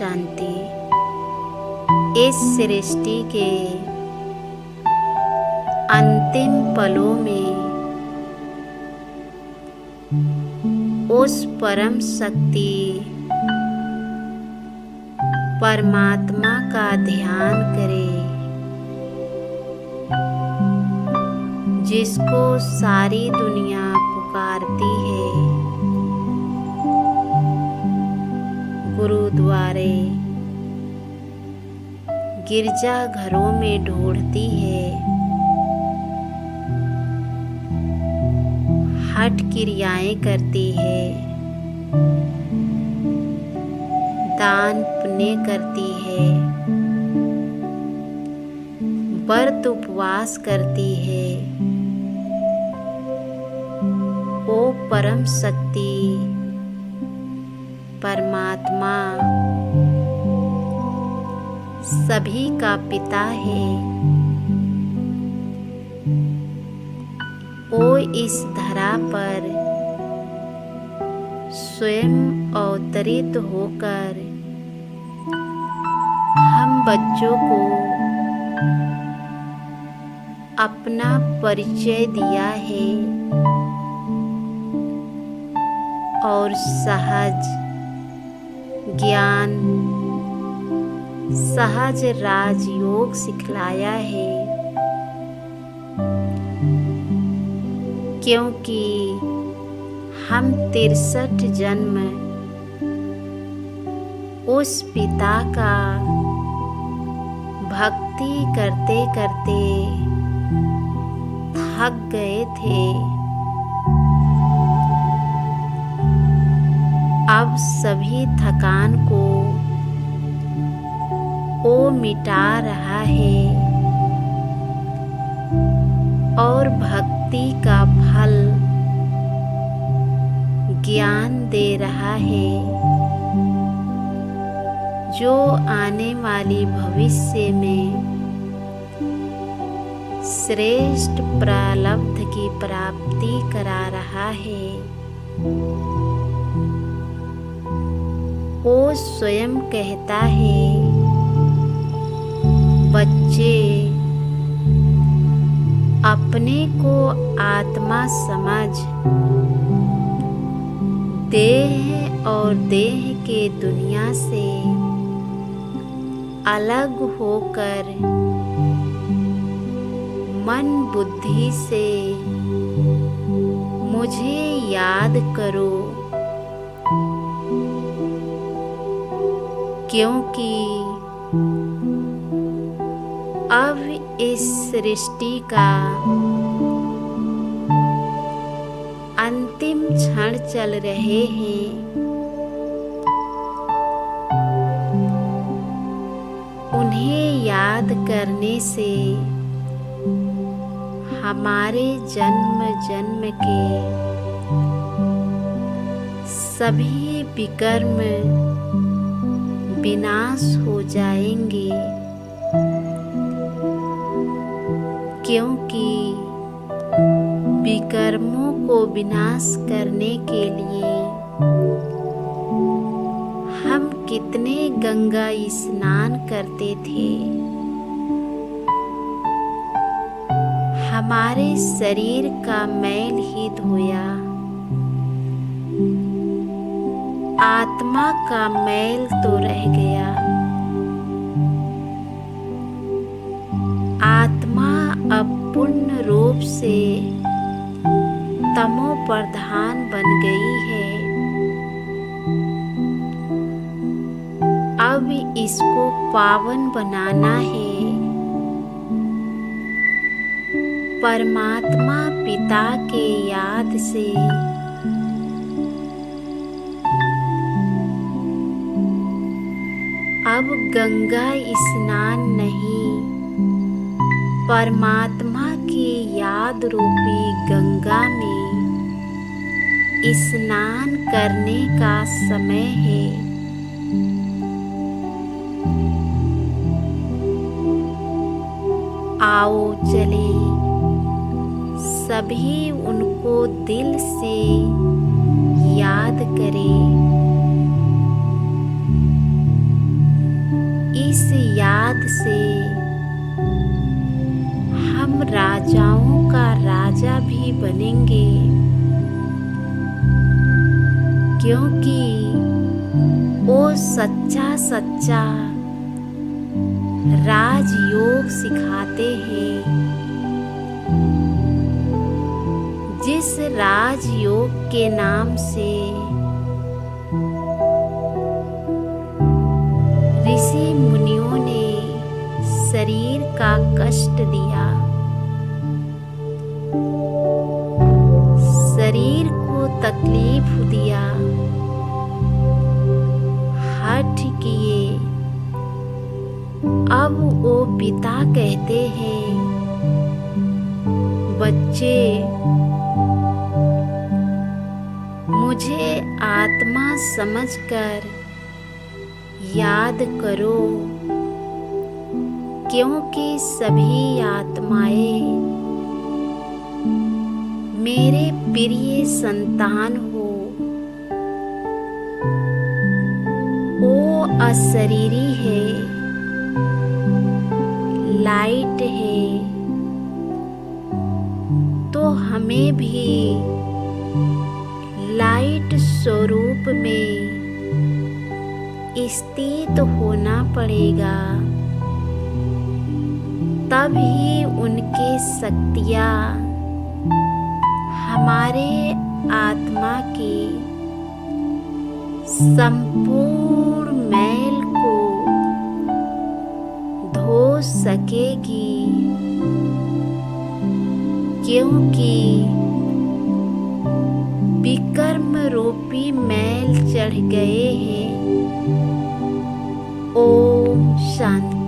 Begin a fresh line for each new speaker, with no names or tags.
शांति इस सृष्टि के अंतिम पलों में उस परम शक्ति परमात्मा का ध्यान करें जिसको सारी दुनिया पुकारती है। गुरुद्वारे गिरजा घरों में ढूंढती है। हठ क्रियाएं करती है। दान पुण्य करती है। व्रत उपवास करती है। ओ परम शक्ति परमात्मा सभी का पिता है। ओ इस धरा पर स्वयं अवतरित होकर हम बच्चों को अपना परिचय दिया है और सहज ज्ञान सहज राजयोग सिखलाया है, क्योंकि हम 63 जन्म उस पिता का भक्ति करते करते थक गए थे। अब सभी थकान को वो मिटा रहा है और भक्ति का फल ज्ञान दे रहा है, जो आने वाली भविष्य में श्रेष्ठ प्रारब्ध की प्राप्ति करा रहा है। वो स्वयं कहता है, बच्चे अपने को आत्मा समझ देह और देह के दुनिया से अलग होकर मन बुद्धि से मुझे याद करो, क्योंकि अब इस सृष्टि का अंतिम क्षण चल रहे हैं। उन्हें याद करने से हमारे जन्म जन्म के सभी विकर्म विनाश हो जाएंगे, क्योंकि विकर्मों को विनाश करने के लिए हम कितने गंगा स्नान करते थे। हमारे शरीर का मैल ही धोया, आत्मा का मैल तो रह गया। आत्मा अब पूर्ण रूप से तमो प्रधान बन गई है। अब इसको पावन बनाना है। परमात्मा पिता के याद से अब गंगा स्नान नहीं, परमात्मा की याद रूपी गंगा में स्नान करने का समय है। आओ चले सभी उनको दिल से याद करें। राजाओं का राजा भी बनेंगे, क्योंकि वो सच्चा सच्चा राजयोग सिखाते हैं। जिस राजयोग के नाम से ऋषि मुनियों ने शरीर का कष्ट दिया, शरीर को तकलीफ दिया, हठ किए, अब वो पिता कहते हैं, बच्चे मुझे आत्मा समझकर याद करो, क्योंकि सभी आत्माएं मेरे प्रिय संतान हो। वो अशरीरी है, लाइट है, तो हमें भी लाइट स्वरूप में स्थित होना पड़ेगा, तभी उनके शक्तियाँ हमारे आत्मा की संपूर्ण मैल को धो सकेगी, क्योंकि विकर्म रूपी मैल चढ़ गए हैं। ओम शांति।